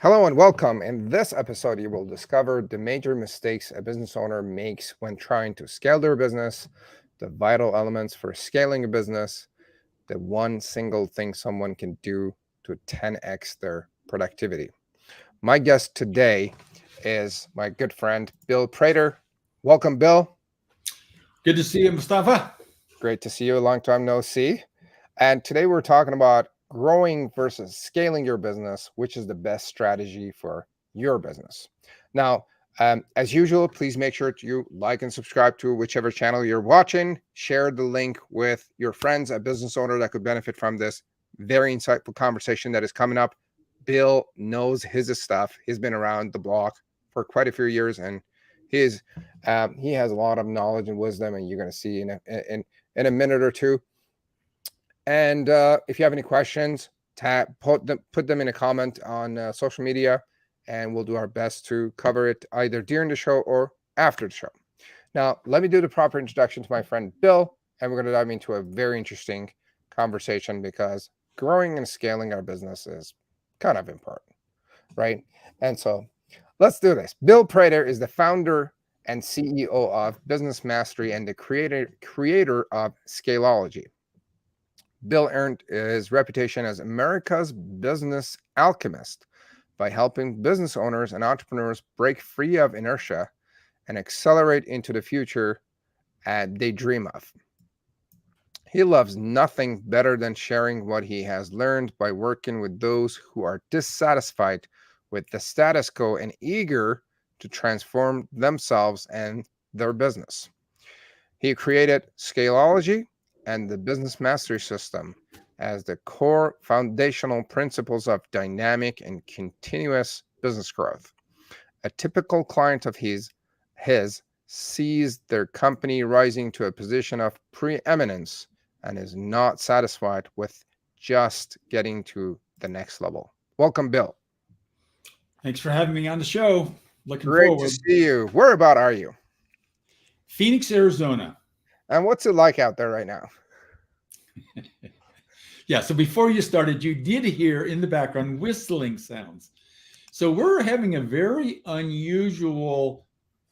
Hello and welcome. In this episode, you will discover the major mistakes a business owner makes when trying to scale their business, the vital elements for scaling a business, the one single thing someone can do to 10x their productivity. My guest today is my good friend, Bill Prater. Welcome, Bill. Good to see you, Mustafa. Great to see you. A long time no see. And today we're talking about growing versus scaling your business, which is the best strategy for your business. Now, as usual, please make sure you like and subscribe to whichever channel you're watching. Share the link with your friends, a business owner that could benefit from this very insightful conversation that is coming up. Bill knows his stuff. He's been around the block for quite a few years, and he has a lot of knowledge and wisdom, and you're going to see in a minute or two. And if you have any questions, put them in a comment on social media, and we'll do our best to cover it either during the show or after the show. Now, let me do the proper introduction to my friend Bill, and we're going to dive into a very interesting conversation because growing and scaling our business is kind of important, right? And so let's do this. Bill Prater is the founder and CEO of Business Mastery and the creator of Scaleology. Bill earned his reputation as America's business alchemist by helping business owners and entrepreneurs break free of inertia and accelerate into the future they dream of. He loves nothing better than sharing what he has learned by working with those who are dissatisfied with the status quo and eager to transform themselves and their business. He created Scaleology and the Business Mastery System as the core foundational principles of dynamic and continuous business growth. A typical client of his sees their company rising to a position of preeminence and is not satisfied with just getting to the next level. Welcome, Bill. Thanks for having me on the show. Looking Great forward. to see you. Whereabout are you? Phoenix, Arizona. And what's it like out there right now? Yeah, so before you started, you did hear in the background whistling sounds. So we're having a very unusual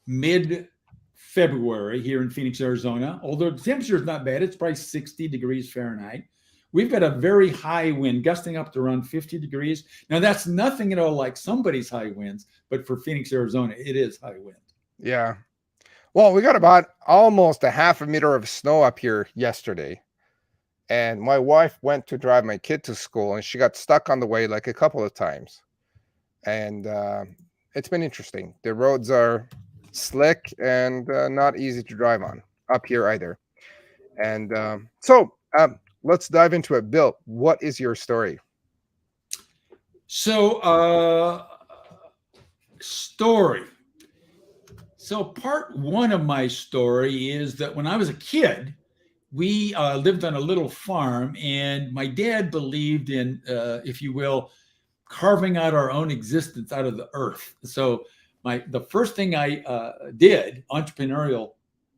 mid-February here in Phoenix, Arizona. Although the temperature is not bad, it's probably 60 degrees Fahrenheit. We've got a very high wind, gusting up to around 50 degrees. Now, that's nothing at all like somebody's high winds, but for Phoenix, Arizona, it is high wind. Yeah. Well, we got about almost a half a meter of snow up here yesterday. And my wife went to drive my kid to school, and she got stuck on the way like a couple of times. And it's been interesting. The roads are slick and not easy to drive on up here either. And so let's dive into it. Bill, what is your story? So, story. So part one of my story is that when I was a kid, we lived on a little farm, and my dad believed in, if you will, carving out our own existence out of the earth. So the first thing I did, entrepreneurial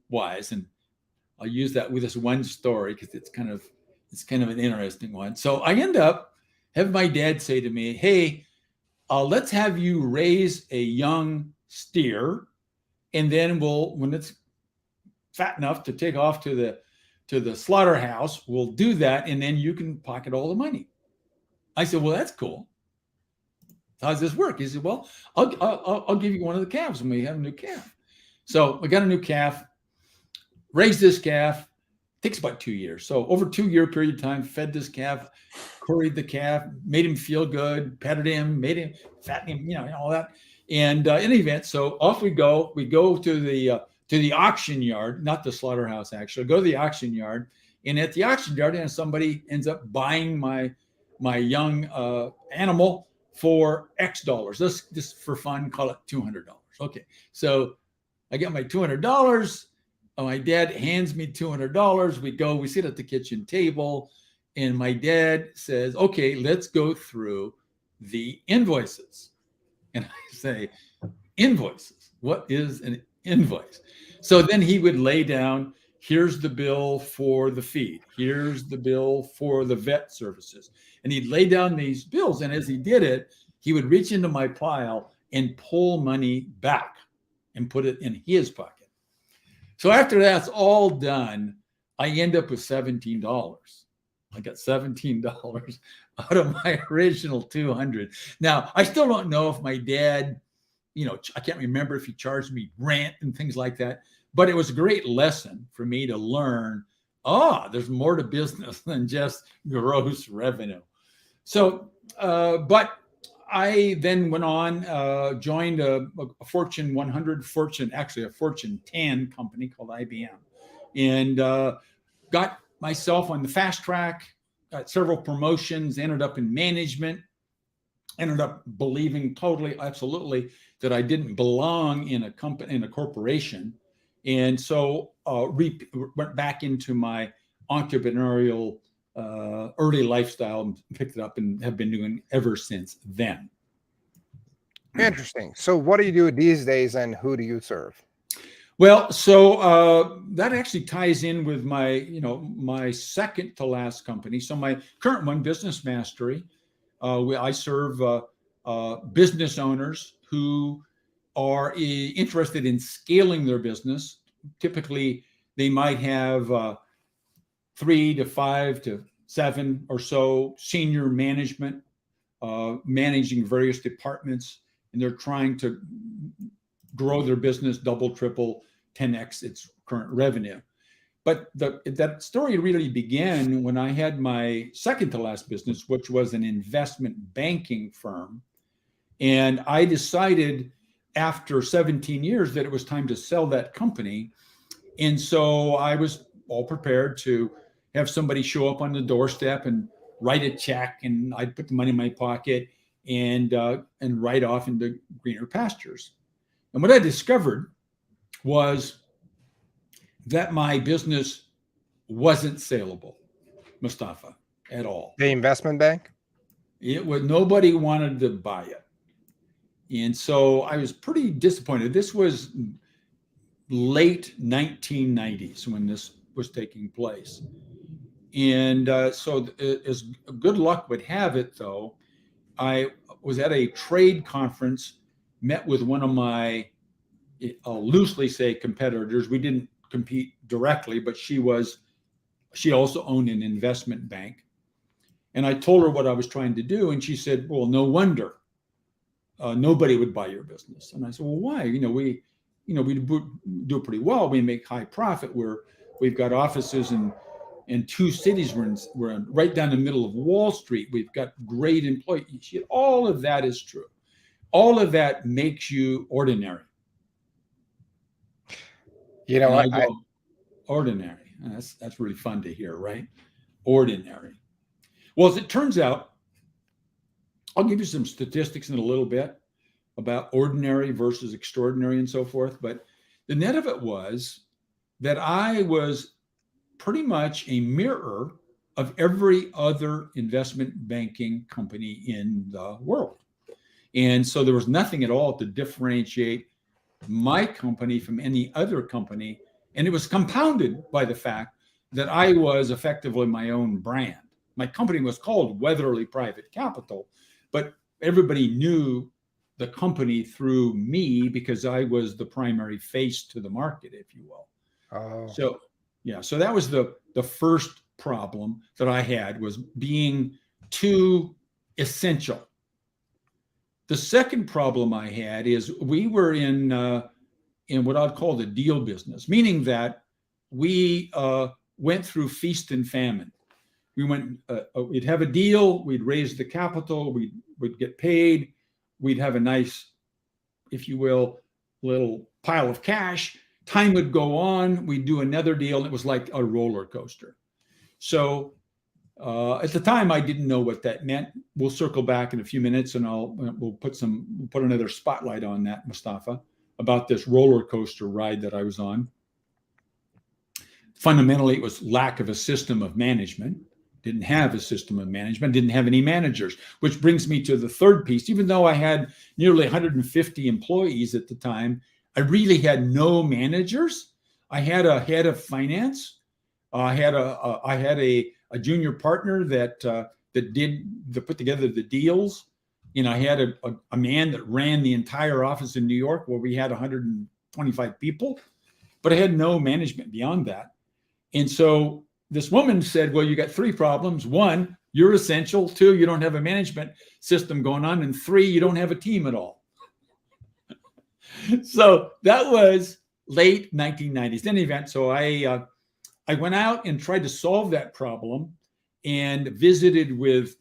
wise, and I'll use that with this one story because it's kind of an interesting one. So I end up having my dad say to me, "Hey, let's have you raise a young steer, and then when it's fat enough to take off to the slaughterhouse, we'll do that, and then you can pocket all the money." I said, "Well, that's cool. How does this work?" He said, "Well, I'll give you one of the calves when we have a new calf." So we got a new calf, raised this calf. Takes about 2 years. So over a 2-year period of time, fed this calf, curried the calf, made him feel good, petted him, made him fatten him, all that. And in any event, so off we go. We go to the auction yard, not the slaughterhouse, actually. Go to the auction yard, and at the auction yard, somebody ends up buying my young animal for X dollars. Let's just for fun call it $200. Okay, so I get my $200. My dad hands me $200. We sit at the kitchen table, and my dad says, "Okay, let's go through the invoices." And I say, "Invoices? What is an invoice?" So then he would lay down, "Here's the bill for the feed. Here's the bill for the vet services." And he'd lay down these bills. And as he did it, he would reach into my pile and pull money back and put it in his pocket. So after that's all done, I end up with $17. I got $17 out of my original 200. Now, I still don't know if my dad, I can't remember if he charged me rent and things like that, but it was a great lesson for me to learn, there's more to business than just gross revenue. So, but I then went on, joined a Fortune 100, a Fortune 10 company called IBM, and got myself on the fast track, got several promotions, ended up in management, ended up believing totally, absolutely, that I didn't belong in a company, in a corporation. And so went back into my entrepreneurial early lifestyle and picked it up and have been doing ever since then. Interesting. So what do you do these days and who do you serve? Well, so that actually ties in with my, my second to last company. So my current one, Business Mastery, I serve business owners who are interested in scaling their business. Typically, they might have 3 to 5 to 7 or so senior management, managing various departments, and they're trying to grow their business, double, triple, 10x its current revenue. But that story really began when I had my second to last business, which was an investment banking firm. And I decided after 17 years that it was time to sell that company. And so I was all prepared to have somebody show up on the doorstep and write a check, and I'd put the money in my pocket and ride off into greener pastures. And what I discovered was that my business wasn't saleable, Mustafa, at all. The investment bank? Nobody wanted to buy it. And so I was pretty disappointed. This was late 1990s when this was taking place. And so as good luck would have it, though, I was at a trade conference, met with one of my, I'll loosely say, competitors. We didn't compete directly, but she also owned an investment bank. And I told her what I was trying to do. And she said, well, no wonder nobody would buy your business. And I said, well, why? We do pretty well. We make high profit. We've got offices in 2 cities. We're right down the middle of Wall Street. We've got great employees. All of that is true. All of that makes you ordinary. Ordinary. That's really fun to hear, right? Ordinary. Well, as it turns out, I'll give you some statistics in a little bit about ordinary versus extraordinary and so forth. But the net of it was that I was pretty much a mirror of every other investment banking company in the world. And so there was nothing at all to differentiate my company from any other company. And it was compounded by the fact that I was effectively my own brand. My company was called Weatherly Private Capital, but everybody knew the company through me because I was the primary face to the market, if you will. Oh. So that was the first problem that I had, was being too essential. The second problem I had is we were in what I'd call the deal business, meaning that we went through feast and famine. We'd have a deal, we'd raise the capital, we'd get paid, we'd have a nice, if you will, little pile of cash. Time would go on, we'd do another deal, and it was like a roller coaster. So at the time, I didn't know what that meant. We'll circle back in a few minutes, and we'll put another spotlight on that, Mustafa, about this roller coaster ride that I was on. Fundamentally, it was lack of a system of management. Didn't have a system of management, didn't have any managers, which brings me to the third piece. Even though I had nearly 150 employees at the time, I really had no managers. I had a head of finance. I had a junior partner that put together the deals. And I had a man that ran the entire office in New York where we had 125 people, but I had no management beyond that. And so this woman said, well, you got three problems. One, you're essential. Two, you don't have a management system going on. And three, you don't have a team at all. So that was late 1990s. In any event, so I went out and tried to solve that problem and visited with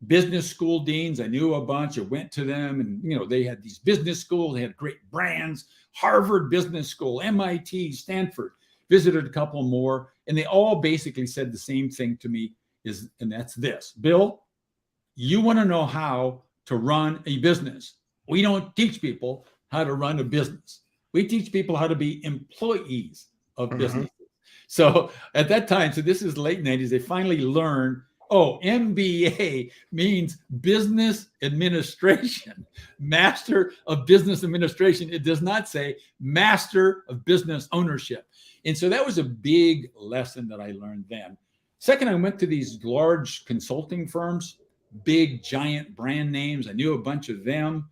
business school deans. I knew a bunch. I went to them, and they had these business schools. They had great brands: Harvard Business School, MIT, Stanford. Visited a couple more, and they all basically said the same thing to me, and that's this: Bill, you want to know how to run a business. We don't teach people how to run a business. We teach people how to be employees of businesses. So at that time, so this is late 90s, they finally learned, MBA means business administration, master of business administration. It does not say master of business ownership. And so that was a big lesson that I learned then. Second, I went to these large consulting firms, big, giant brand names. I knew a bunch of them.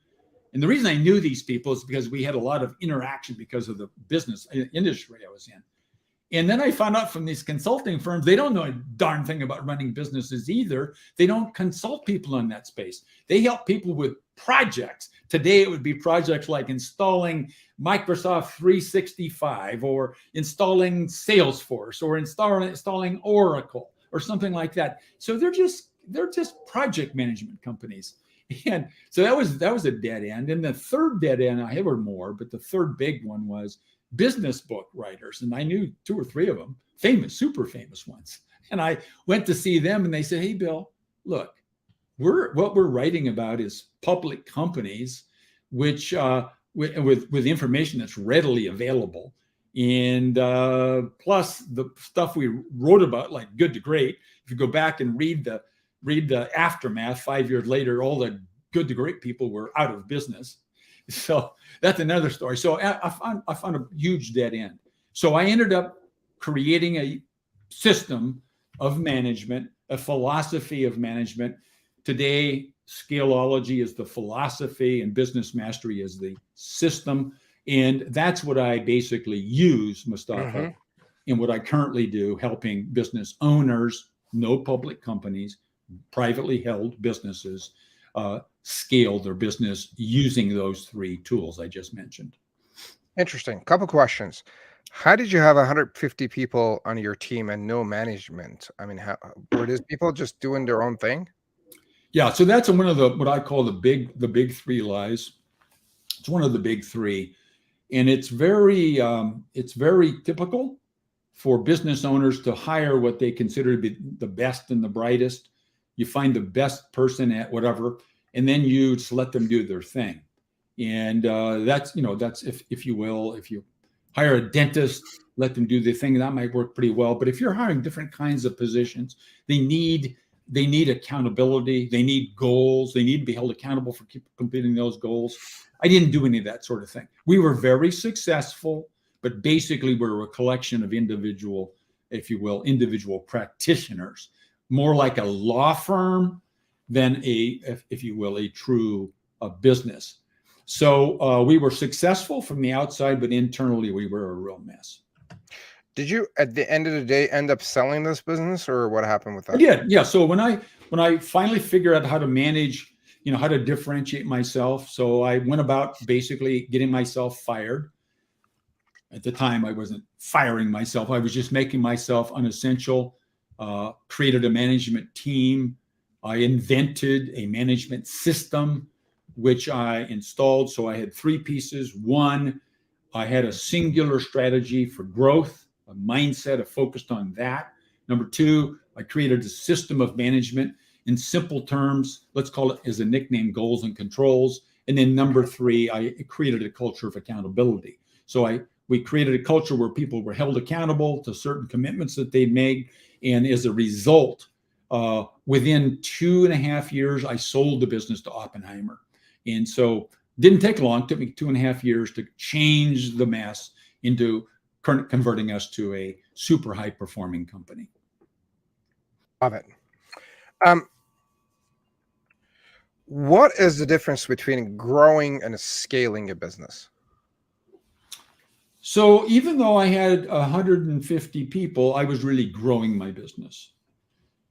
And the reason I knew these people is because we had a lot of interaction because of the business industry I was in. And then I found out from these consulting firms, they don't know a darn thing about running businesses either. They don't consult people in that space. They help people with projects. Today, it would be projects like installing Microsoft 365 or installing Salesforce or installing Oracle or something like that. So they're just project management companies. And so that was a dead end. And the third dead end, I had more, but the third big one was business book writers. And I knew two or three of them, super famous ones. And I went to see them and they said, hey, Bill, look, what we're writing about is public companies, which with information that's readily available. And plus the stuff we wrote about, like Good to Great, if you go back and read the aftermath 5 years later, all the Good to Great people were out of business. So that's another story. So I found a huge dead end. So I ended up creating a system of management, a philosophy of management. Today, Scaleology is the philosophy and business mastery is the system. And that's what I basically use, Mustafa, in what I currently do, helping business owners, no public companies, privately held businesses, scale their business using those three tools I just mentioned. Interesting. Couple questions. How did you have 150 people on your team and no management? I mean, were these people just doing their own thing? Yeah, so that's one of what I call the big three lies. It's one of the big three, and it's very typical for business owners to hire what they consider to be the best and the brightest. You find the best person at whatever, and then you just let them do their thing. And that's if you will, if you hire a dentist, let them do the thing, that might work pretty well. But if you're hiring different kinds of positions, they need accountability. They need goals. They need to be held accountable for completing those goals. I didn't do any of that sort of thing. We were very successful, but basically we're a collection of individual practitioners, more like a law firm than if you will, a true business. So we were successful from the outside, but internally we were a real mess. Did you, at the end of the day, end up selling this business, or what happened with that? I did, yeah. So when I finally figured out how to manage, how to differentiate myself, so I went about basically getting myself fired. At the time, I wasn't firing myself. I was just making myself unessential, created a management team. I invented a management system, which I installed. So I had three pieces. One, I had a singular strategy for growth, a mindset, I focused on that. Number two, I created a system of management. In simple terms, let's call it as a nickname, goals and controls. And then number three, I created a culture of accountability. So we created a culture where people were held accountable to certain commitments that they'd made. And as a result, within 2.5 years, I sold the business to Oppenheimer. And so didn't take long, it took me 2.5 years to change the mess into converting us to a super high performing company. Love it. What is the difference between growing and scaling a business? So even though I had 150 people, I was really growing my business.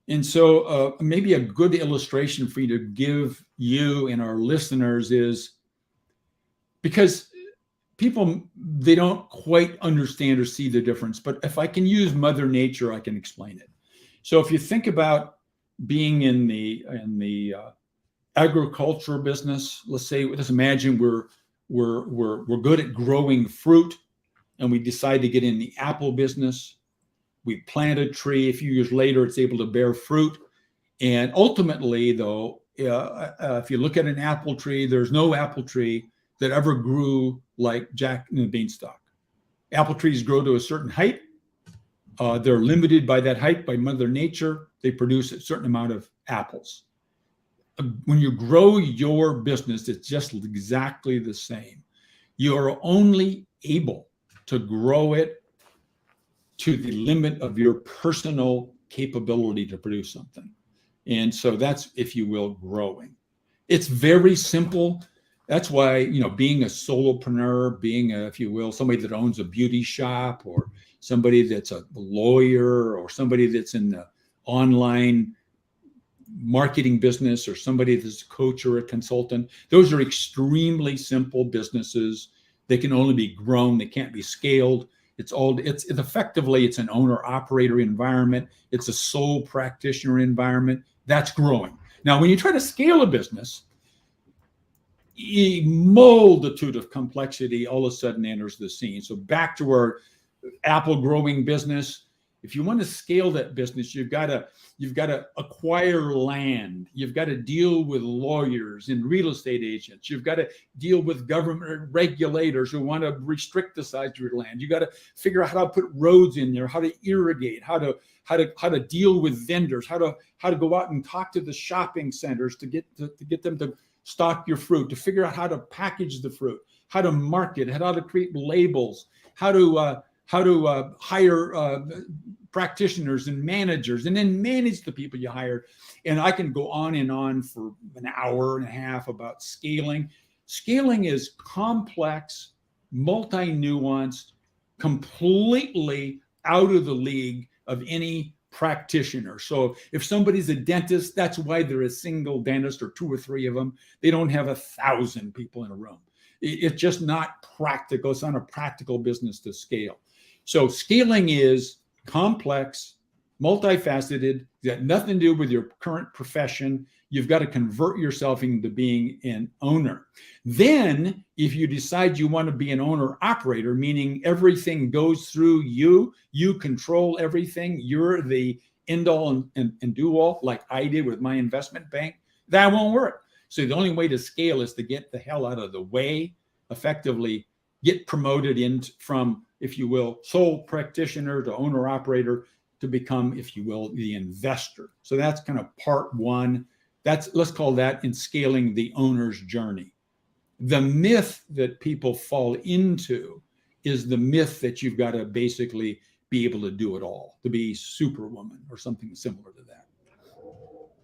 And so maybe a good illustration for you to give you and our listeners is, because people, they don't quite understand or see the difference, but if I can use Mother Nature, I can explain it. So if you think about being in the agriculture business, let's imagine we're good at growing fruit, and we decide to get in the apple business. We plant a tree. A few years later, it's able to bear fruit. And ultimately, though, if you look at an apple tree, there's no apple tree that ever grew like Jack and the Beanstalk. Apple trees grow to a certain height. They're limited by that height by Mother Nature. They produce a certain amount of apples. When you grow your business, it's just exactly the same. You are only able to grow it to the limit of your personal capability to produce something. And so that's, if you will, growing. It's very simple. That's why, being a solopreneur, being if you will, somebody that owns a beauty shop, or somebody that's a lawyer, or somebody that's in the online marketing business, or somebody that's a coach or a consultant, those are extremely simple businesses. They can only be grown. They can't be scaled. It's effectively, it's an owner operator environment. It's a sole practitioner environment. That's growing. Now, when you try to scale a business, a multitude of complexity all of a sudden enters the scene. So back to our apple growing business, if you want to scale that business, you've got to acquire land. You've got to deal with lawyers and real estate agents. You've got to deal with government regulators who want to restrict the size of your land. You got to figure out how to put roads in there, how to irrigate, how to deal with vendors, how to go out and talk to the shopping centers to get them to stock your fruit, to figure out how to package the fruit, how to market, how to create labels, how to hire practitioners and managers, and then manage the people you hire. And I can go on and on for an hour and a half about scaling. Scaling is complex, multi-nuanced, completely out of the league of any practitioner. So if somebody's a dentist, that's why they're a single dentist, or two or three of them. They don't have 1,000 people in a room. It's just not practical. It's not a practical business to scale. So scaling is complex, multifaceted, got nothing to do with your current profession. You've got to convert yourself into being an owner. Then, if you decide you want to be an owner operator, meaning everything goes through you, you control everything, you're the end all and do all, like I did with my investment bank, that won't work. So the only way to scale is to get the hell out of the way, effectively get promoted from, if you will, sole practitioner to owner operator, to become, if you will, the investor. So that's kind of part one. Let's call that in scaling the owner's journey. The myth that people fall into is the myth that you've got to basically be able to do it all, to be superwoman or something similar to that.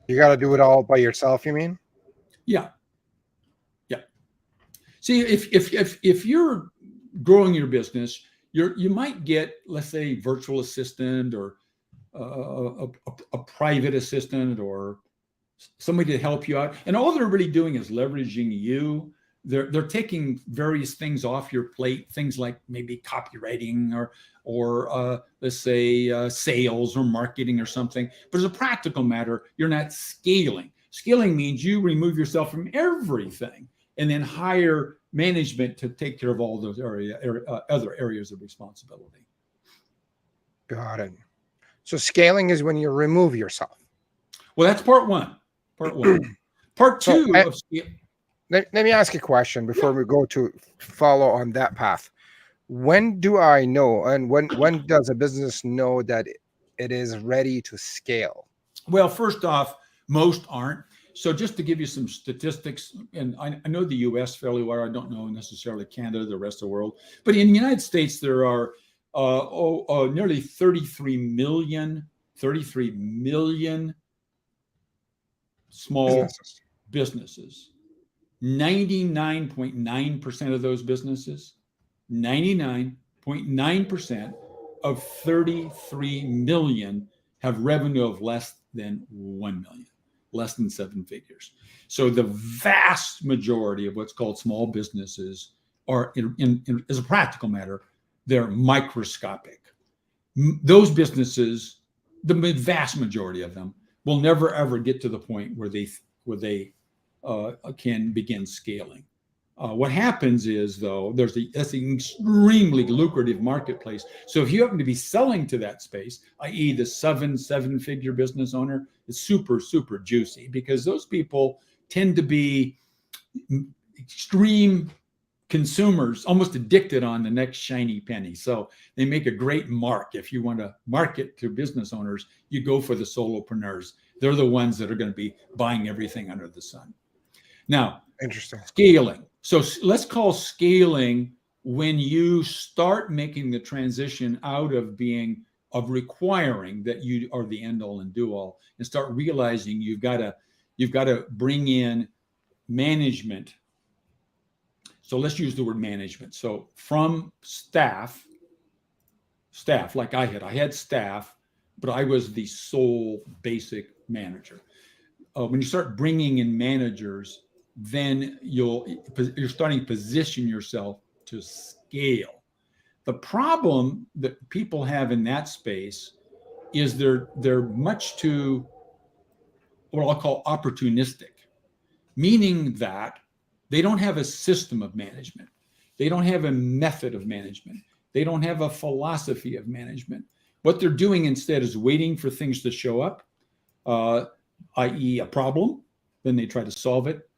You got to do it all by yourself, you mean? Yeah. See, if you're growing your business, you might get, let's say, virtual assistant, or a private assistant, or somebody to help you out. And all they're really doing is leveraging you. They're taking various things off your plate, things like maybe copywriting or let's say sales or marketing or something. But as a practical matter, you're not scaling. Scaling means you remove yourself from everything and then hire management to take care of all those other areas of responsibility. Got it. So scaling is when you remove yourself. Well, that's part one. Part two of scale. Let me ask you a question before we go to follow on that path. When do I know, and when does a business know that it is ready to scale? Well, first off, most aren't. So just to give you some statistics, and I know the US fairly well, I don't know necessarily Canada, the rest of the world, but in the United States, there are nearly 33 million small businesses, 99.9% of those businesses, 99.9% of 33 million have revenue of less than 1 million, less than 7 figures. So the vast majority of what's called small businesses are, as a practical matter, they're microscopic. Those businesses, the vast majority of them, will never ever get to the point where they can begin scaling. What happens is, though, that's an extremely lucrative marketplace. So if you happen to be selling to that space, i.e. the seven-figure business owner, it's super, super juicy, because those people tend to be extreme consumers, almost addicted on the next shiny penny. So they make a great mark. If you want to market to business owners, you go for the solopreneurs. They're the ones that are going to be buying everything under the sun. Now, Interesting. Scaling. So let's call scaling when you start making the transition out of requiring that you are the end all and do all, and start realizing you've got to bring in management. So let's use the word management. So from staff, like I had staff, but I was the sole basic manager. When you start bringing in managers, then you're starting to position yourself to scale. The problem that people have in that space is they're much too, what I'll call, opportunistic, meaning that they don't have a system of management. They don't have a method of management. They don't have a philosophy of management. What they're doing instead is waiting for things to show up, i.e. a problem, then they try to solve it.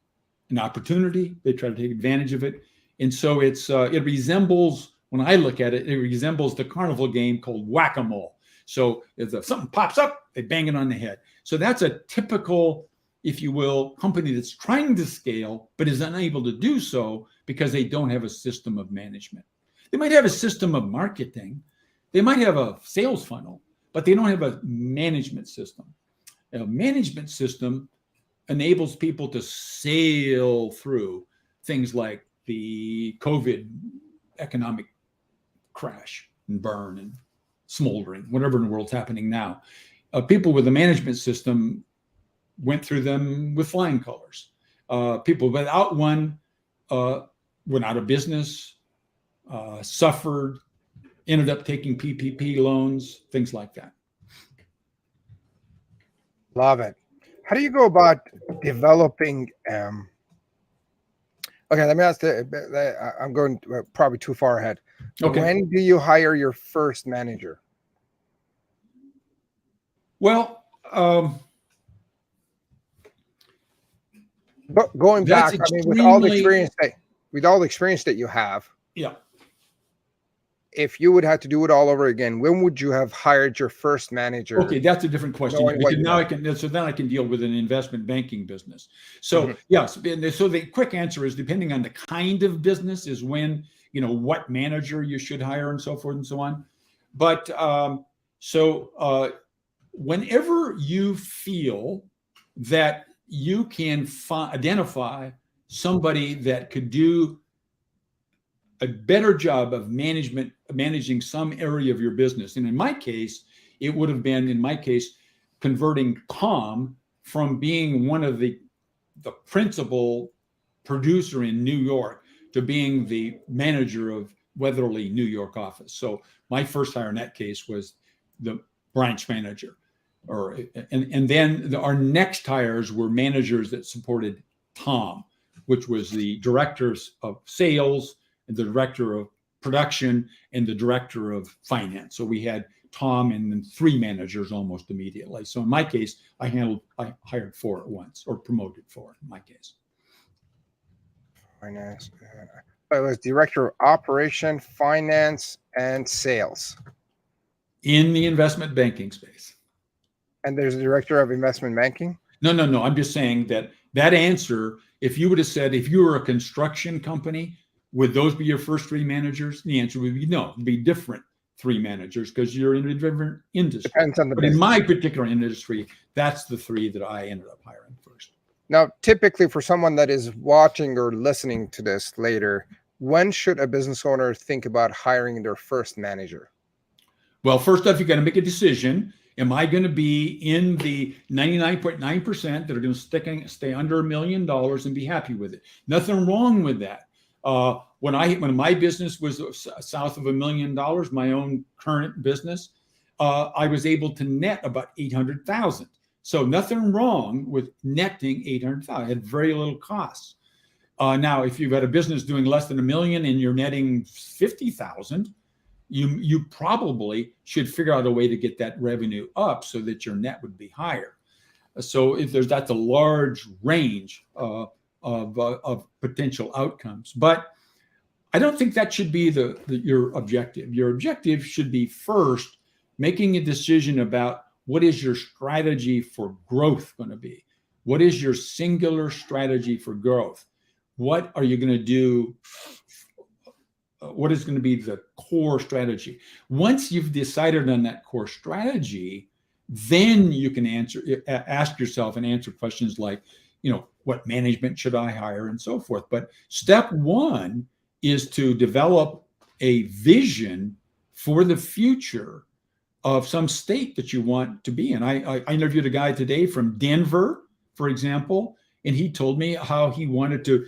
An opportunity, they try to take advantage of it. And so it resembles, when I look at it, it resembles the carnival game called whack-a-mole. So if something pops up, they bang it on the head. So that's a typical, if you will, company that's trying to scale, but is unable to do so because they don't have a system of management. They might have a system of marketing. They might have a sales funnel, but they don't have a management system. A management system enables people to sail through things like the COVID economic crash and burn and smoldering, whatever in the world's happening now. People with a management system went through them with flying colors. People without one went out of business, suffered, ended up taking PPP loans, things like that. Love it. How do you go about developing? Okay, let me ask. I'm going probably too far ahead. Okay. When do you hire your first manager? Well, but going back, I mean, with all the experience that you have, yeah. If you would have to do it all over again, when would you have hired your first manager? Okay, that's a different question. So then I can deal with an investment banking business. So yes, so the quick answer is, depending on the kind of business, is when, what manager you should hire and so forth and so on. But whenever you feel that you can identify somebody that could do a better job of managing some area of your business. And in my case, it would have been, converting Tom from being one of the principal producer in New York to being the manager of Weatherly New York office. So my first hire in that case was the branch manager. And then our next hires were managers that supported Tom, which was the directors of sales, and the director of production, and the director of finance. So we had Tom and then 3 managers almost immediately. So in my case, I hired 4 at once, or promoted 4 in my case. Finance. It was director of operation, finance, and sales. In the investment banking space. And there's a director of investment banking? No. I'm just saying that answer, if you would have said, if you were a construction company, would those be your first 3 managers? The answer would be no. It'd be different 3 managers, because you're in a different industry. Depends on the business. In my particular industry, that's the 3 that I ended up hiring first. Now, typically for someone that is watching or listening to this later, when should a business owner think about hiring their first manager? Well, first off, you got to make a decision. Am I going to be in the 99.9% that are going to stay under $1 million and be happy with it? Nothing wrong with that. When my business was south of $1 million, my own current business, I was able to net about 800,000. So nothing wrong with netting 800,000. I had very little costs. Now, if you've got a business doing less than $1 million and you're netting 50,000, you probably should figure out a way to get that revenue up so that your net would be higher. So if that's a large range of potential outcomes, but I don't think that should be your objective. Your objective should be first making a decision about what is your strategy for growth going to be. What is your singular strategy for growth? What are you going to do? What is going to be the core strategy? Once you've decided on that core strategy, then you can ask yourself and answer questions like, what management should I hire and so forth. But step one is to develop a vision for the future of some state that you want to be in. I interviewed a guy today from Denver, for example, and he told me how he wanted to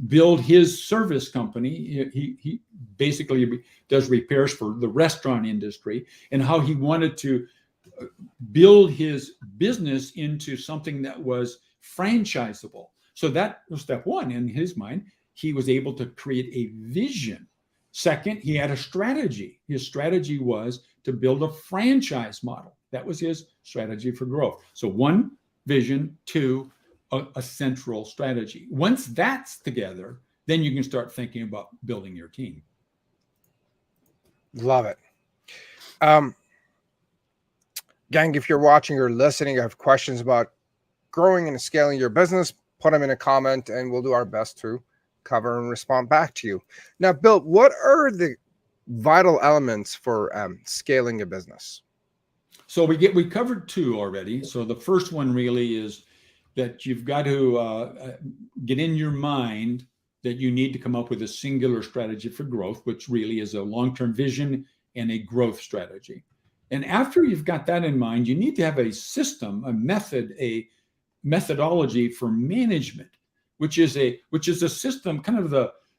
build his service company. He basically does repairs for the restaurant industry, and how he wanted to build his business into something that was franchisable. So that was step one. In his mind, he was able to create a vision. Second, he had a strategy. His strategy was to build a franchise model. That was his strategy for growth. So one, vision; two, a central strategy. Once that's together, then you can start thinking about building your team. Love it. Gang, if you're watching or listening, have questions about growing and scaling your business, put them in a comment and we'll do our best to cover and respond back to you. Now, Bill, what are the vital elements for scaling a business? So we covered two already. So the first one really is that you've got to get in your mind that you need to come up with a singular strategy for growth, which really is a long-term vision and a growth strategy. And after you've got that in mind, you need to have a system, a method, a methodology for management, which is a system,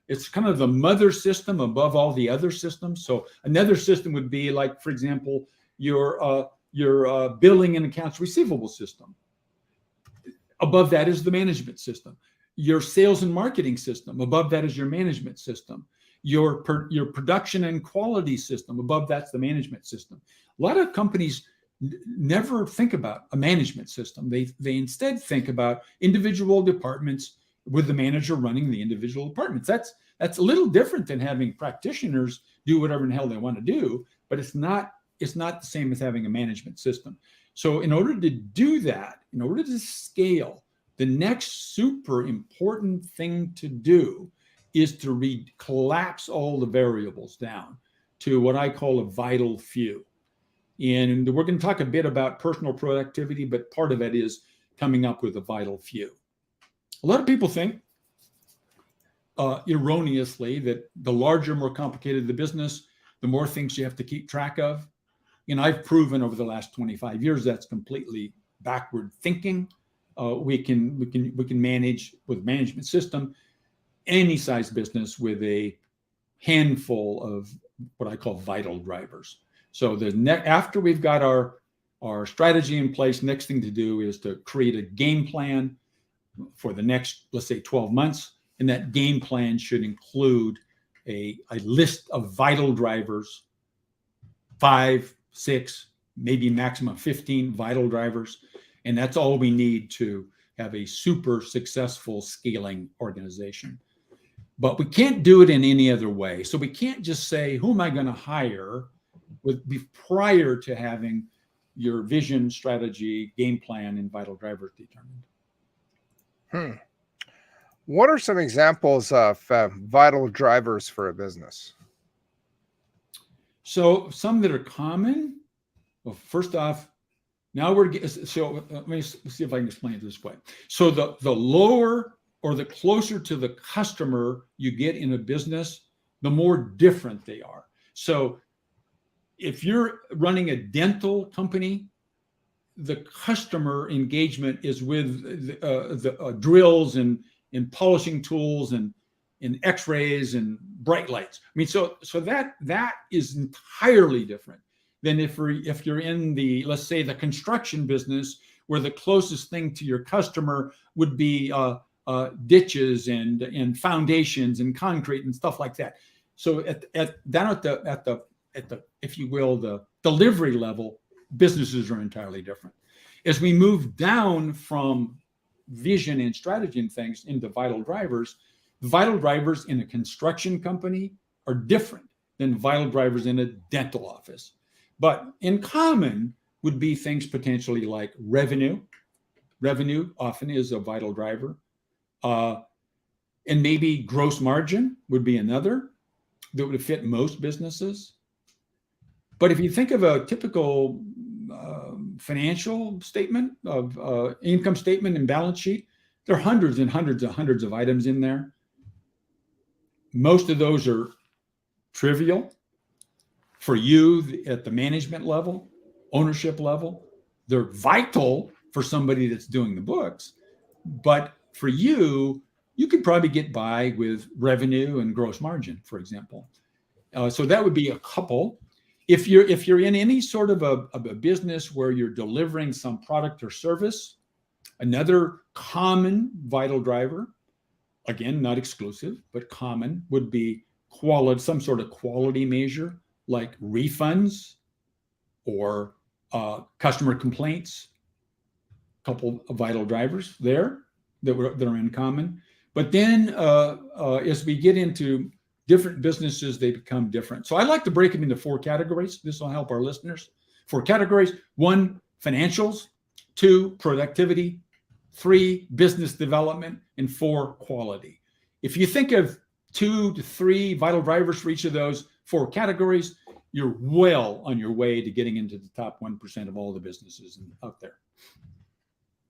it's kind of the mother system above all the other systems. So another system would be like, for example, your billing and accounts receivable system. Above that is the management system. Your sales and marketing system. Above that is your management system. Your production and quality system. Above that's the management system. A lot of companies never think about a management system. They instead think about individual departments with the manager running the individual departments. That's a little different than having practitioners do whatever in the hell they want to do, but it's not the same as having a management system. So in order to do that, in order to scale, the next super important thing to do is to collapse all the variables down to what I call a vital few. And we're going to talk a bit about personal productivity, but part of it is coming up with a vital few. A lot of people think, erroneously, that the larger, more complicated the business, the more things you have to keep track of. And I've proven over the last 25 years that's completely backward thinking. We can manage with management system any size business with a handful of what I call vital drivers. So after we've got our strategy in place, next thing to do is to create a game plan for the next, let's say, 12 months. And that game plan should include a list of vital drivers, 5, 6, maybe maximum 15 vital drivers. And that's all we need to have a super successful scaling organization. But we can't do it in any other way. So we can't just say, who am I going to hire prior to having your vision, strategy, game plan, and vital drivers determined. What are some examples of vital drivers for a business? So some that are common. Well, first off, Now so let me see if I can explain it this way. So the lower or the closer to the customer you get in a business, the more different they are. So if you're running a dental company, the customer engagement is with the drills and polishing tools and X-rays and bright lights. I mean, so that is entirely different than if you're in the, let's say, the construction business, where the closest thing to your customer would be ditches and foundations and concrete and stuff like that. So down at the if you will, the delivery level, businesses are entirely different. As we move down from vision and strategy and things into vital drivers, the vital drivers in a construction company are different than vital drivers in a dental office. But in common would be things potentially like revenue. Revenue often is a vital driver. And maybe gross margin would be another that would fit most businesses. But if you think of a typical financial statement of income statement and balance sheet, there are hundreds and hundreds and hundreds of items in there. Most of those are trivial for you at the management level, ownership level. They're vital for somebody that's doing the books. But for you, you could probably get by with revenue and gross margin, for example. So that would be a couple. If you're in any sort of a business where you're delivering some product or service, another common vital driver, again, not exclusive, but common, would be quality, some sort of quality measure like refunds or customer complaints. A couple of vital drivers there that are in common. But then as we get into different businesses, they become different. So I like to break them into 4 categories. This will help our listeners. 4 categories: 1, financials; 2, productivity; 3, business development; and 4, quality. If you think of 2 to 3 vital drivers for each of those 4 categories, you're well on your way to getting into the top 1% of all the businesses out there.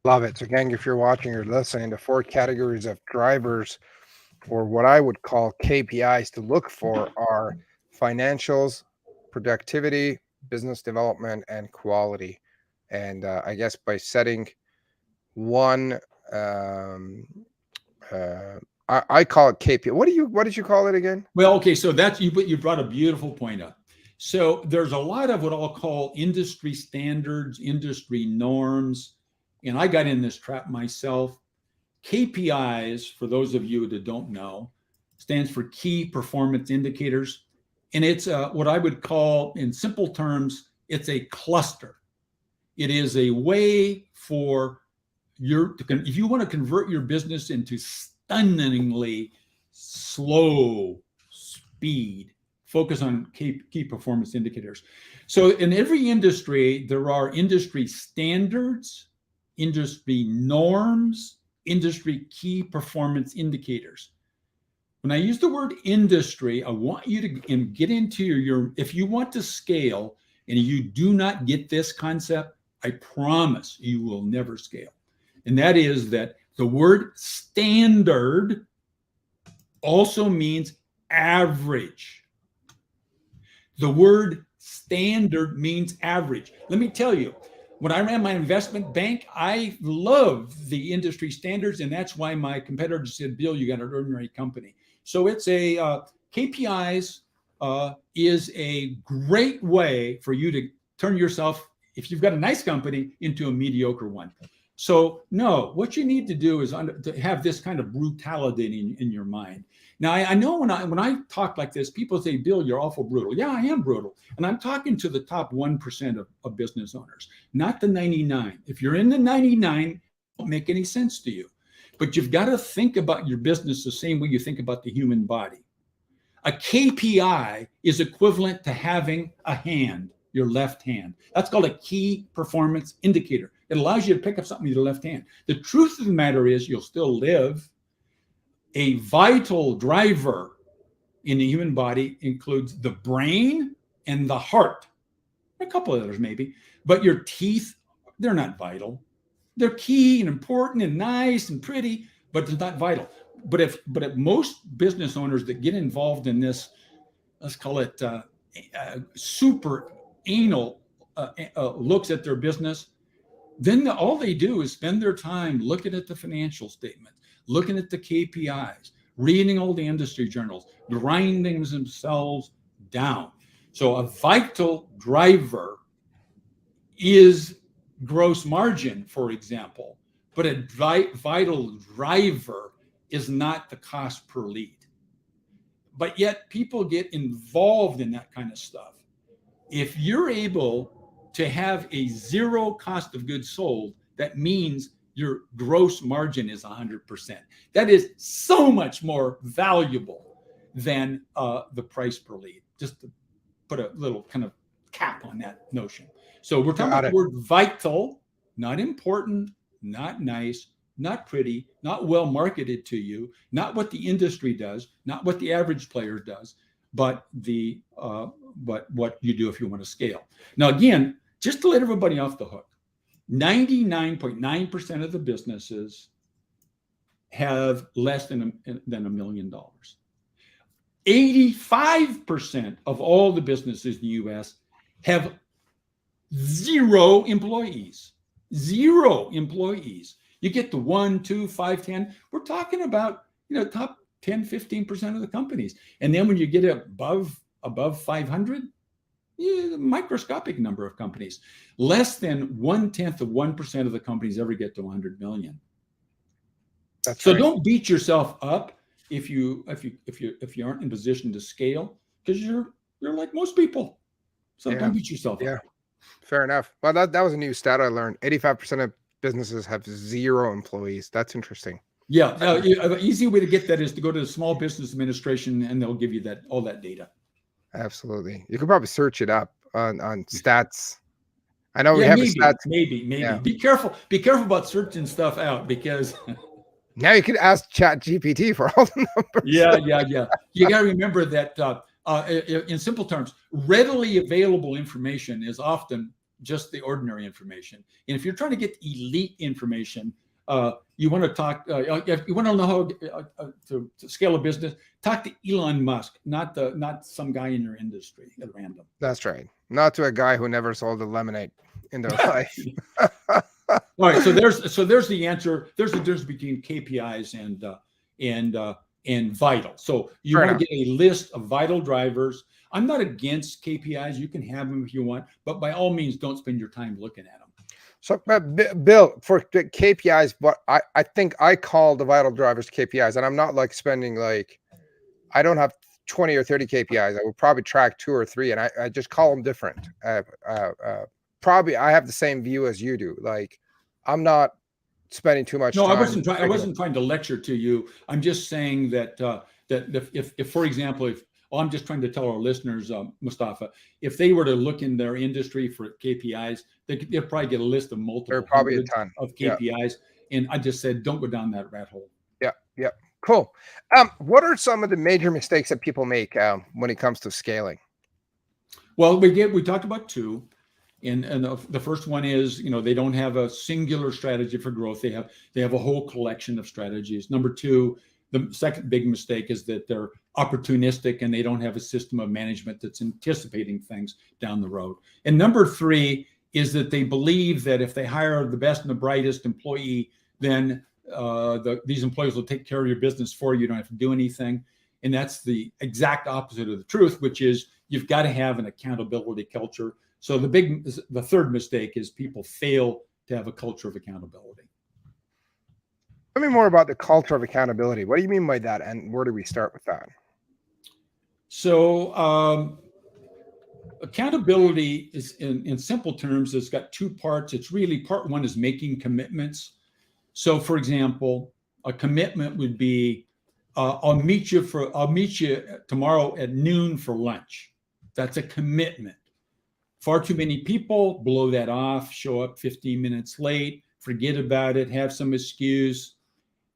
Love it. So gang, if you're watching or listening, the 4 categories of drivers, or what I would call KPIs to look for, are financials, productivity, business development, and quality. And I guess by setting one, I call it KPI. What did you call it again? Well, okay, so that's you brought a beautiful point up. So there's a lot of what I'll call industry standards, industry norms, and I got in this trap myself. KPIs, for those of you that don't know, stands for key performance indicators. And it's what I would call, in simple terms, it's a cluster. It is a way for if you want to convert your business into stunningly slow speed, focus on key performance indicators. So in every industry, there are industry standards, industry norms, industry key performance indicators. When I use the word industry, I want you to get into if you want to scale and you do not get this concept, I promise you will never scale. And that is that the word standard also means average. The word standard means average. Let me tell you, when I ran my investment bank, I loved the industry standards, and that's why my competitors said, Bill, you got an ordinary company. So it's KPIs is a great way for you to turn yourself, if you've got a nice company, into a mediocre one. So no, what you need to do is to have this kind of brutality in your mind. Now, I know when I talk like this, people say, Bill, you're awful brutal. Yeah, I am brutal. And I'm talking to the top 1% of business owners, not the 99. If you're in the 99, it won't make any sense to you. But you've got to think about your business the same way you think about the human body. A KPI is equivalent to having a hand, your left hand. That's called a key performance indicator. It allows you to pick up something with your left hand. The truth of the matter is you'll still live. A vital driver in the human body includes the brain and the heart, a couple of others maybe, but your teeth they're not vital. They're key and important and nice and pretty, but they're not vital. But if most business owners that get involved in this, let's call it super anal looks at their business, then all they do is spend their time looking at the financial statements, looking at the KPIs, reading all the industry journals, grinding themselves down. So a vital driver is gross margin, for example, but a vital driver is not the cost per lead. But yet people get involved in that kind of stuff. If you're able to have a zero cost of goods sold, that means your gross margin is 100%. That is so much more valuable than the price per lead. Just to put a little kind of cap on that notion. So we're talking about the word vital, not important, not nice, not pretty, not well marketed to you, not what the industry does, not what the average player does, but what you do if you want to scale. Now, again, just to let everybody off the hook, 99.9% of the businesses have less than $1 million. 85% of all the businesses in the U.S. have zero employees. Zero employees. You get to 1, 2, 5, 10. We're talking about top 10, 15% of the companies. And then when you get above 500, microscopic number of companies. Less than 0.1% of the companies ever get to 100 million. That's so right. Don't beat yourself up if you aren't in position to scale, because you're like most people. So don't beat yourself up. Fair enough. Well, that was a new stat I learned. 85% of businesses have zero employees. That's interesting. Yeah. An easy way to get that is to go to the Small Business Administration, and they'll give you all that data. Absolutely. You could probably search it up on stats. I know we have stats. Maybe. Yeah. Be careful about searching stuff out, because now you could ask ChatGPT for all the numbers. Yeah. You got to remember that in simple terms, readily available information is often just the ordinary information. And if you're trying to get elite information, you want to talk. If you want to know how to scale a business, talk to Elon Musk, not some guy in your industry at random. That's right. Not to a guy who never sold a lemonade in their life. All right. So there's the answer. There's the difference between KPIs and vital. So you want to get a list of vital drivers. I'm not against KPIs. You can have them if you want, but by all means, don't spend your time looking at them. So, Bill, for the KPIs, but I think I call the vital drivers KPIs, and I'm not like spending I don't have 20 or 30 KPIs. I would probably track 2 or 3, and I just call them different. Probably I have the same view as you do. Like, I'm not spending too much time. I wasn't trying to lecture to you. I'm just saying that if for example, I'm just trying to tell our listeners, Mustafa, if they were to look in their industry for KPIs, they'd probably get a list of multiple probably a ton of KPIs. And I just said, don't go down that rat hole. Yeah. Cool. What are some of the major mistakes that people make when it comes to scaling? Well, we talked about 2. And the first one is, they don't have a singular strategy for growth. They have a whole collection of strategies. Number 2, the second big mistake is that they're opportunistic and they don't have a system of management that's anticipating things down the road. And number 3 is that they believe that if they hire the best and the brightest employee, then these employees will take care of your business for you. You don't have to do anything. And that's the exact opposite of the truth, which is you've got to have an accountability culture. So the third mistake is people fail to have a culture of accountability. Tell me more about the culture of accountability. What do you mean by that, and where do we start with that? So accountability is, in simple terms, it's got 2 parts. It's really part 1 is making commitments. So, for example, a commitment would be, I'll meet you tomorrow at noon for lunch. That's a commitment. Far too many people blow that off, show up 15 minutes late, forget about it, have some excuse,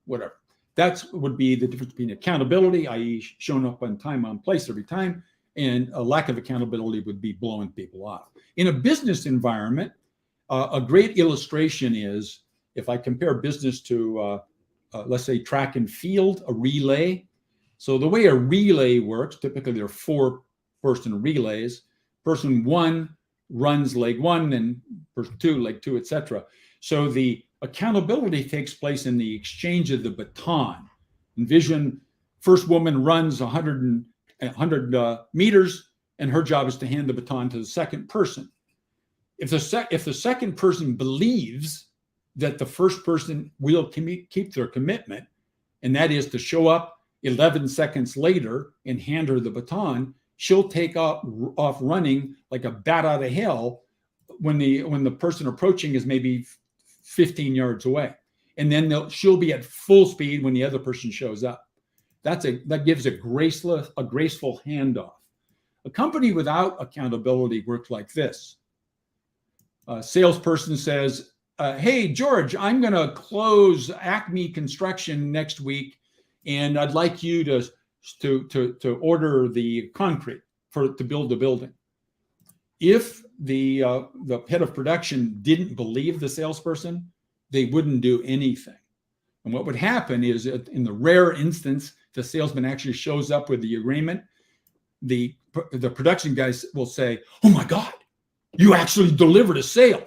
whatever. That would be the difference between accountability, i.e. showing up on time, on place every time, and a lack of accountability would be blowing people off. In a business environment, A great illustration is if I compare business to, let's say, track and field, a relay. So the way a relay works, typically there are 4-person relays. Person 1 runs leg 1, and person 2, leg 2, etc. So the accountability takes place in the exchange of the baton. Envision first woman runs 100 meters, and her job is to hand the baton to the second person. If the second person believes that the first person will keep their commitment, and that is to show up 11 seconds later and hand her the baton, she'll take off running like a bat out of hell when the person approaching is maybe 15 yards away. And then she'll be at full speed when the other person shows up. That gives a graceful handoff. A company without accountability works like this. A salesperson says, hey, George, I'm going to close Acme Construction next week, and I'd like you to order the concrete to build the building. If the head of production didn't believe the salesperson, they wouldn't do anything. And what would happen is, in the rare instance the salesman actually shows up with the agreement, the production guys will say, oh my God, you actually delivered a sale.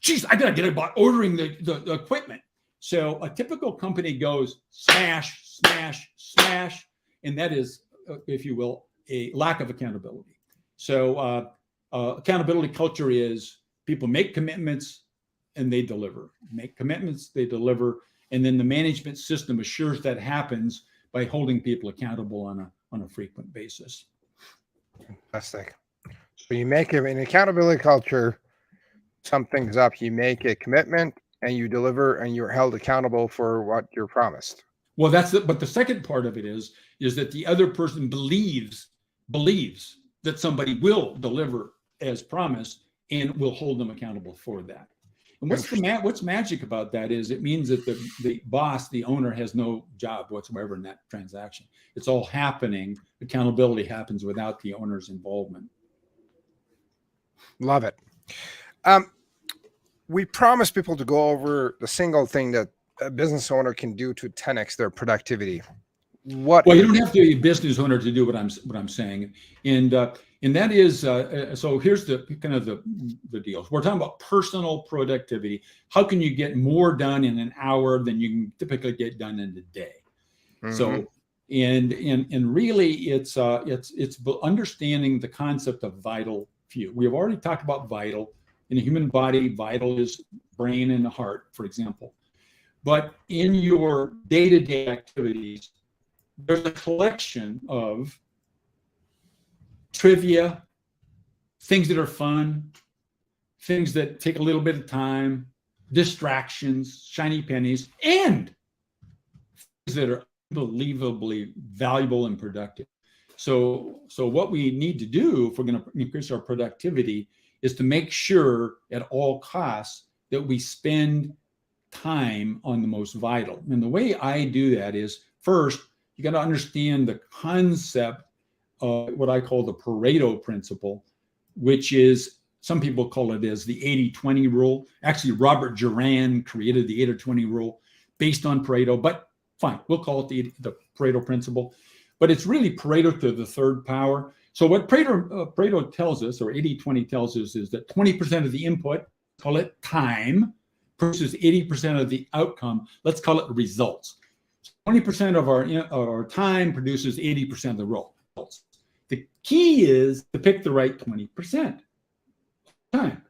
Geez, I gotta get about ordering the equipment. So a typical company goes smash, smash, smash, and that is, if you will, a lack of accountability. So accountability culture is people make commitments and they deliver. Make commitments, they deliver, and then the management system assures that happens by holding people accountable on a frequent basis. Fantastic. So you make an accountability culture, sum things up, you make a commitment and you deliver, and you're held accountable for what you're promised. Well, but the second part of it is that the other person believes that somebody will deliver as promised and will hold them accountable for that. And what's magic about that is it means that the boss, the owner, has no job whatsoever in that transaction. It's all happening. Accountability happens without the owner's involvement. Love it. We promise people to go over the single thing that a business owner can do to 10x their productivity. Well, you don't have to be a business owner to do what I'm saying, and that is so. Here's the kind of the deal. We're talking about personal productivity. How can you get more done in an hour than you can typically get done in a day? Mm-hmm. So, and really, it's understanding the concept of vital few. We have already talked about vital. In the human body, vital is brain and the heart, for example. But in your day-to-day activities, there's a collection of trivia, things that are fun, things that take a little bit of time, distractions, shiny pennies, and things that are unbelievably valuable and productive. So what we need to do if we're going to increase our productivity is to make sure at all costs that we spend time on the most vital. And the way I do that is, first, you got to understand the concept of what I call the Pareto principle, which is, some people call it as the 80-20 rule. Actually, Robert Duran created the 80-20 rule based on Pareto, but fine, we'll call it the Pareto principle. But it's really Pareto to the third power. So what Prater tells us, or 80-20 tells us, is that 20% of the input, call it time, produces 80% of the outcome. Let's call it results. 20% of our time produces 80% of the results. The key is to pick the right 20% time.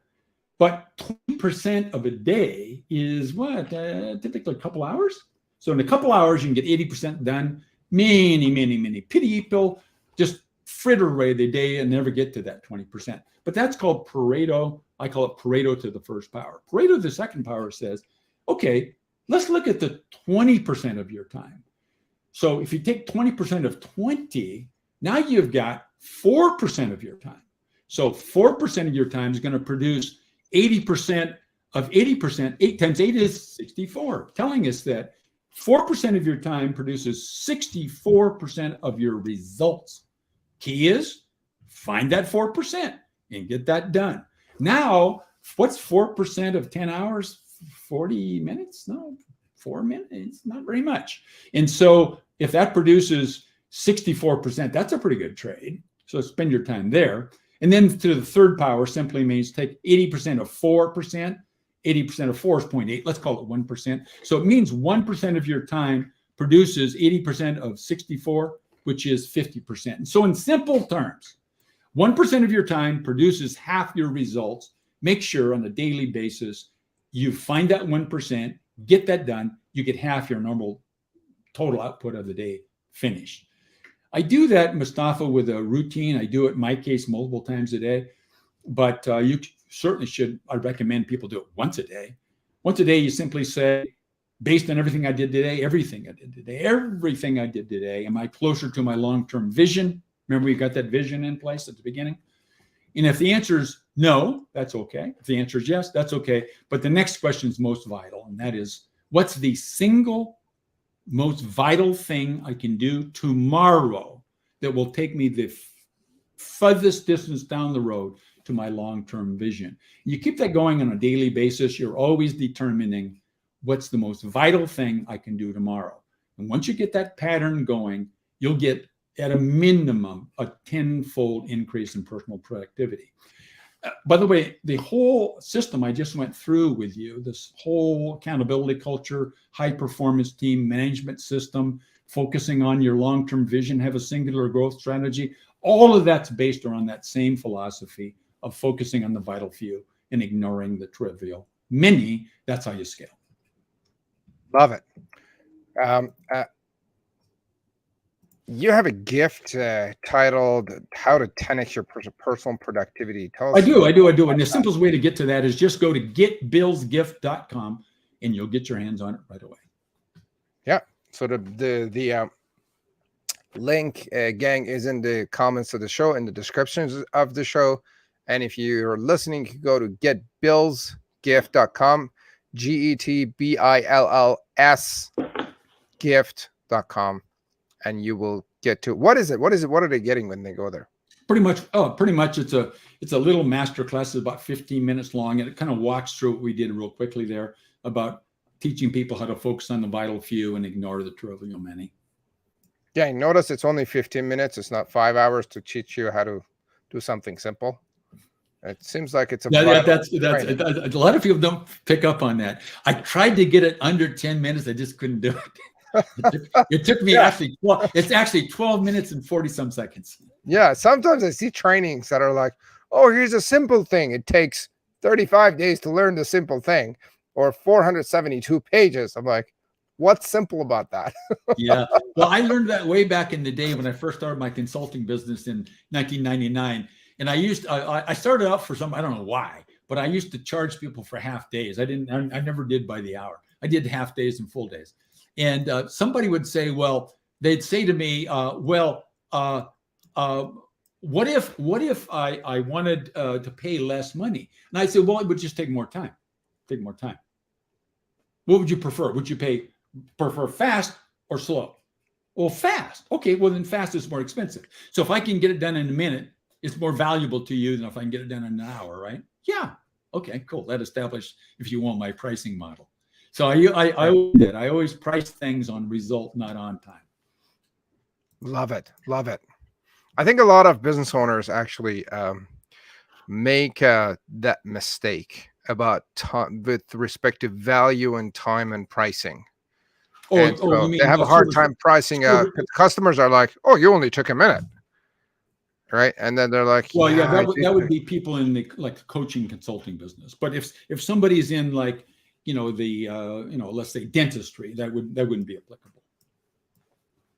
But 20% of a day is what? Typically a couple hours. So in a couple hours, you can get 80% done. Many people just fritter away the day and never get to that 20%. But that's called Pareto. I call it Pareto to the first power. Pareto to the second power says, okay, let's look at the 20% of your time. So if you take 20% of 20, now you've got 4% of your time. So 4% of your time is going to produce 80% of 80%. 8 times 8 is 64, telling us that 4% of your time produces 64% of your results. Key is find that 4% and get that done. Now, what's 4% of 10 hours? 40 minutes? No, 4 minutes, not very much. And so if that produces 64%, that's a pretty good trade. So spend your time there. And then to the third power simply means take 80% of 4%. 80% of 4 is 0.8. Let's call it 1%. So it means 1% of your time produces 80% of 64, which is 50%. And so in simple terms, 1% of your time produces half your results. Make sure on a daily basis, you find that 1%, get that done, you get half your normal total output of the day finished. I do that, Mustafa, with a routine. I do it, in my case, multiple times a day. But you certainly should, I recommend people do it once a day. Once a day, you simply say, based on everything I did today, everything I did today, am I closer to my long-term vision? Remember, we got that vision in place at the beginning? And if the answer is no, that's okay. If the answer is yes, that's okay. But the next question is most vital, and that is, what's the single most vital thing I can do tomorrow that will take me the furthest distance down the road to my long-term vision? You keep that going on a daily basis. You're always determining what's the most vital thing I can do tomorrow. And once you get that pattern going, you'll get at a minimum a 10-fold increase in personal productivity. By the way, the whole system I just went through with you, this whole accountability culture, high performance team management system, focusing on your long-term vision, have a singular growth strategy, all of that's based around that same philosophy of focusing on the vital few and ignoring the trivial many. That's how you scale. Love it. You have a gift titled "How to 10x Your Personal Productivity." Tell us. I do. And the simplest way to get to that is just go to getbillsgift.com and you'll get your hands on it right away. Yeah. So the link, gang, is in the comments of the show, in the descriptions of the show. And if you're listening, you can go to getbillsgift.com, GETBILLS gift.com. And you will get to what is it? What are they getting when they go there? Pretty much it's a little master class. It's about 15 minutes long, and it kind of walks through what we did real quickly there about teaching people how to focus on the vital few and ignore the trivial many. Yeah, notice it's only 15 minutes. It's not 5 hours to teach you how to do something simple. It seems like it's that's a lot of people don't pick up on that. I tried to get it under 10 minutes. I just couldn't do it. It took me it's actually 12 minutes and 40 some seconds. Yeah, sometimes I see trainings that are like, oh, here's a simple thing. It takes 35 days to learn the simple thing, or 472 pages. I'm like, what's simple about that? Yeah. Well, I learned that way back in the day when I first started my consulting business in 1999. And I started out for I don't know why, but I used to charge people for half days. I never did by the hour. I did half days and full days. And somebody would say, well, they'd say to me, what if I wanted to pay less money? And I said, well, it would just take more time. What would you prefer? Would you prefer fast or slow? Well, fast. Okay, well, then fast is more expensive. So if I can get it done in a minute, it's more valuable to you than if I can get it done in an hour, right? Yeah. Okay, cool. That established, if you want, my pricing model. So I always price things on result, not on time. Love it. I think a lot of business owners actually make that mistake about time with respect to value and time and pricing. They have a hard time pricing. Customers are like, "Oh, you only took a minute." Right, and then they're like, "Well, yeah, that would be people in the coaching consulting business." But if somebody's in let's say dentistry, that wouldn't be applicable.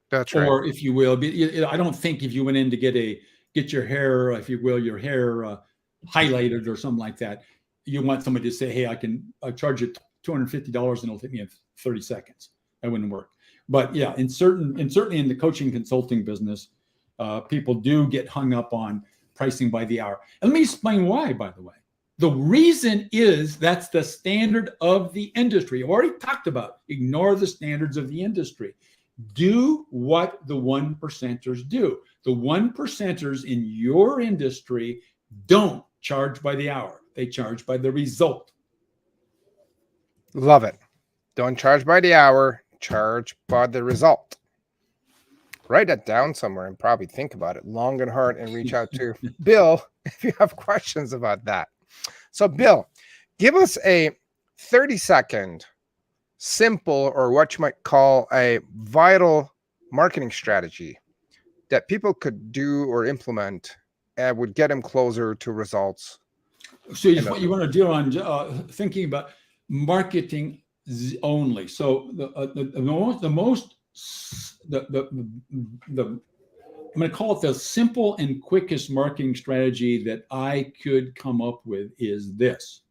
That's right. Or if you will, I don't think if you went in to get your hair, if you will, your hair highlighted or something like that, you want somebody to say, "Hey, I charge you $250 and it'll take me 30 seconds." That wouldn't work. But yeah, certainly in the coaching consulting business, people do get hung up on pricing by the hour. And let me explain why, by the way. The reason is that's the standard of the industry. I've already talked about ignore the standards of the industry. Do what the 1%ers do. The 1%ers in your industry don't charge by the hour. They charge by the result. Love it. Don't charge by the hour, charge by the result. Write that down somewhere and probably think about it long and hard and reach out to Bill if you have questions about that. So Bill, give us a 30-second simple, or what you might call a vital marketing strategy that people could do or implement and would get them closer to results. So you want to deal on thinking about marketing only. So I'm going to call it the simple and quickest marketing strategy that I could come up with is this.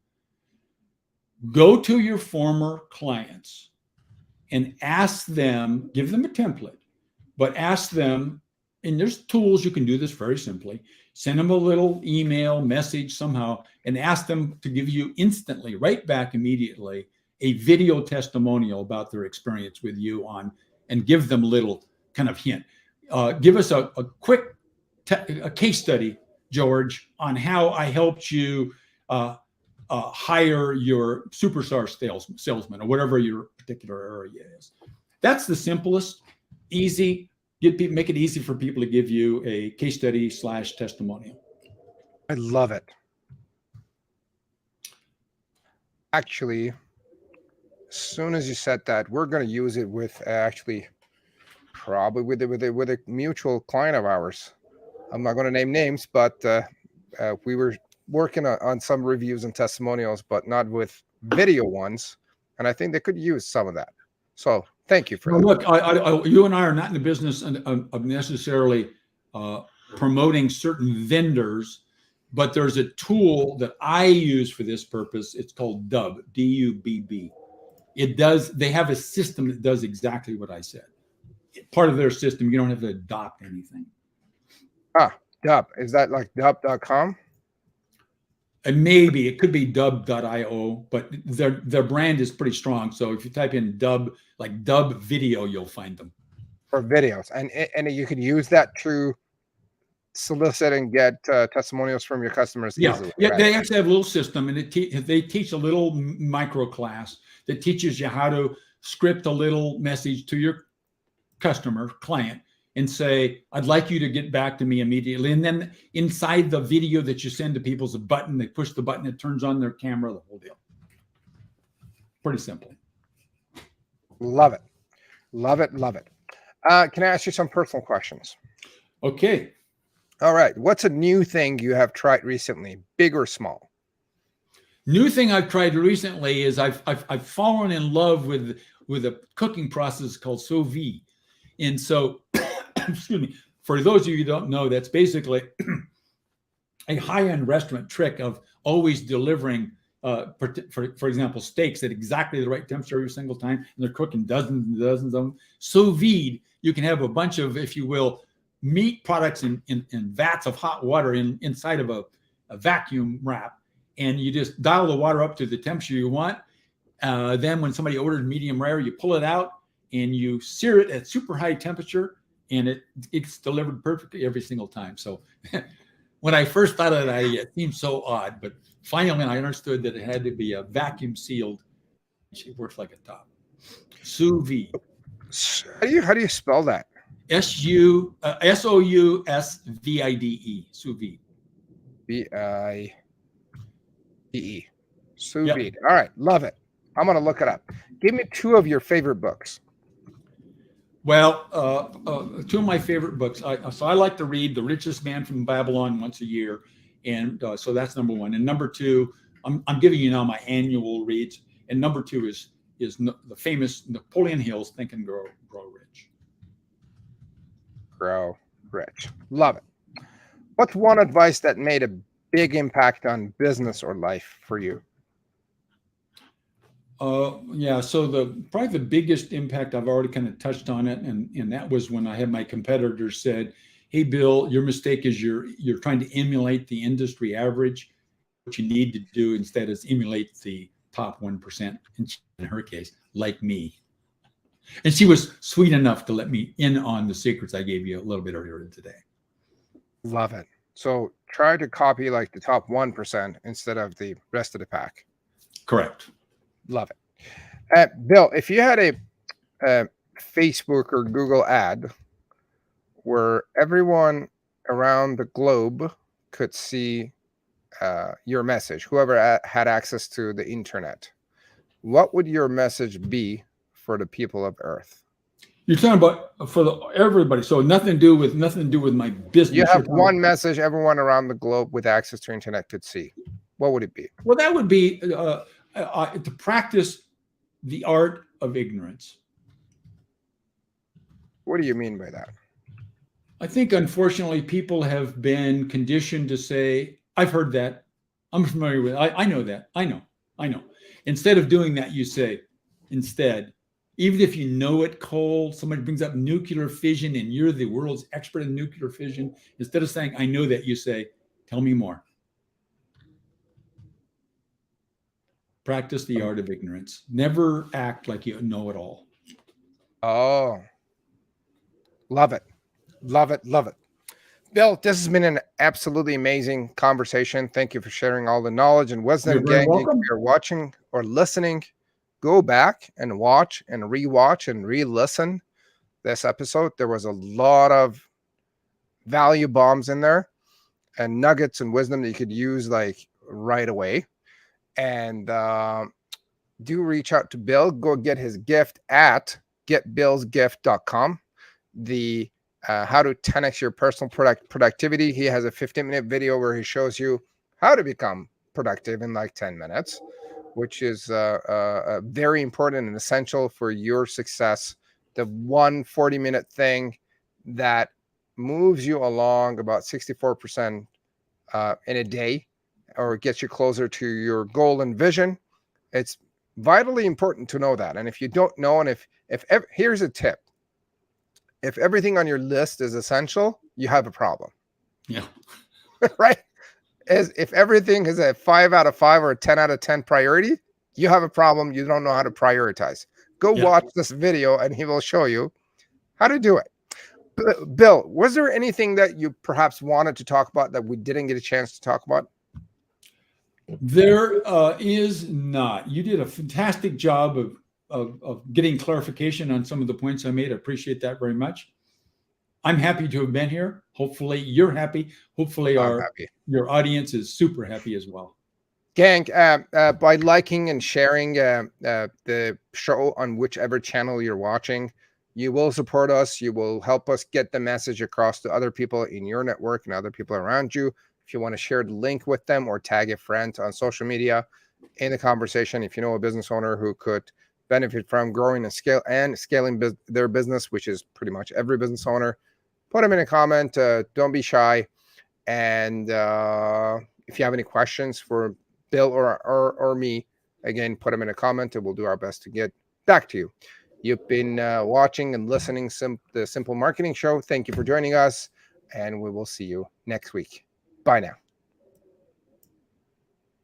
Go to your former clients and ask them, give them a template, but ask them, and there's tools you can do this very simply, send them a little email message somehow and ask them to give you instantly, right back immediately, a video testimonial about their experience with you and give them a little kind of hint. Give us a quick a case study, George, on how I helped you hire your superstar salesman or whatever your particular area is. That's the simplest, easy. Make it easy for people to give you a case study / testimonial. I love it. Actually, as soon as you said that, we're going to use it with probably with a mutual client of ours. I'm not going to name names, but we were working on some reviews and testimonials, but not with video ones. And I think they could use some of that. So thank you for that. Look, you and I are not in the business of necessarily promoting certain vendors, but there's a tool that I use for this purpose. It's called Dubb, D-U-B-B. They have a system that does exactly what I said. Part of their system, you don't have to adopt anything. Dubb. Is that like Dubb.com? And maybe it could be Dubb.io, but their brand is pretty strong. So if you type in Dubb, like Dubb Video, you'll find them. For videos. And you can use that to solicit and get testimonials from your customers easily. Yeah, right? They actually have a little system, and they teach a little micro class that teaches you how to script a little message to your client, and say, I'd like you to get back to me immediately. And then inside the video that you send to people is a button. They push the button, it turns on their camera, the whole deal. Pretty simple. Love it. Love it. Love it. Can I ask you some personal questions? Okay. All right. What's a new thing you have tried recently, big or small? New thing I've tried recently is I've fallen in love with a cooking process called sous vide. And so, excuse me, for those of you who don't know, that's basically a high-end restaurant trick of always delivering, for example, steaks at exactly the right temperature every single time, and they're cooking dozens and dozens of them. Sous vide, you can have a bunch of, if you will, meat products in vats of hot water inside of a vacuum wrap, and you just dial the water up to the temperature you want. Then when somebody orders medium rare, you pull it out and you sear it at super high temperature, and it's delivered perfectly every single time. So when I first thought of that, it seemed so odd, but finally I understood that it had to be a vacuum sealed. It works like a top. Sous vide. How do you spell that? SOUSVIDE. Sous vide. VIDE. Sous vide. All right. Love it. I'm going to look it up. Give me 2 of your favorite books. Well, 2 of my favorite books. So I like to read The Richest Man from Babylon once a year. And so that's number 1. And number 2, I'm giving you now my annual reads. And number 2 is the famous Napoleon Hill's Think and Grow Rich. Grow Rich. Love it. What's one advice that made a big impact on business or life for you? So probably the biggest impact, I've already kind of touched on it, and that was when I had my competitors said, "Hey, Bill, your mistake is you're trying to emulate the industry average. What you need to do instead is emulate the top 1%." And in her case, like me. And she was sweet enough to let me in on the secrets I gave you a little bit earlier today. Love it. So try to copy like the top 1% instead of the rest of the pack. Correct. Love it. Bill, if you had a Facebook or Google ad where everyone around the globe could see your message, whoever had access to the internet, what would your message be for the people of Earth? You're talking about for everybody, so nothing to do with my business. You have one message everyone around the globe with access to internet could see. What would it be? Well, that would be to practice the art of ignorance. What do you mean by that? I think, unfortunately, people have been conditioned to say, I've heard that. I'm familiar with it. I know that. I know. Instead of doing that, you say, instead, even if you know it cold, somebody brings up nuclear fission and you're the world's expert in nuclear fission, instead of saying, I know that, you say, tell me more. Practice the art of ignorance. Never act like you know it all. Oh, love it. Love it. Love it. Bill, this has been an absolutely amazing conversation. Thank you for sharing all the knowledge and wisdom. You're very welcome. If you're watching or listening, go back and watch and rewatch and re-listen this episode. There was a lot of value bombs in there and nuggets and wisdom that you could use like right away. And do reach out to Bill. Go get his gift at getbillsgift.com. The how to 10x your personal productivity. He has a 15-minute video where he shows you how to become productive in like 10 minutes, which is very important and essential for your success. The 40-minute thing that moves you along about 64% in a day, or gets you closer to your goal and vision. It's vitally important to know that. And if you don't know, and if here's a tip. If everything on your list is essential, you have a problem. Yeah. Right? If everything is a 5 out of 5 or a 10 out of 10 priority, you have a problem. You don't know how to prioritize. Go watch this video and he will show you how to do it. Bill, was there anything that you perhaps wanted to talk about that we didn't get a chance to talk about? There is not. You did a fantastic job of getting clarification on some of the points I made. I appreciate that very much. I'm happy to have been here. Hopefully you're happy. Hopefully your audience is super happy as well. Gang, by liking and sharing the show on whichever channel you're watching, you will support us. You will help us get the message across to other people in your network and other people around you. If you want to share the link with them or tag a friend on social media in the conversation, if you know a business owner who could benefit from growing and scaling their business, which is pretty much every business owner, put them in a comment. Don't be shy. And if you have any questions for Bill or me, again, put them in a comment and we'll do our best to get back to you. You've been watching and listening the Simple Marketing Show. Thank you for joining us, and we will see you next week. Bye now.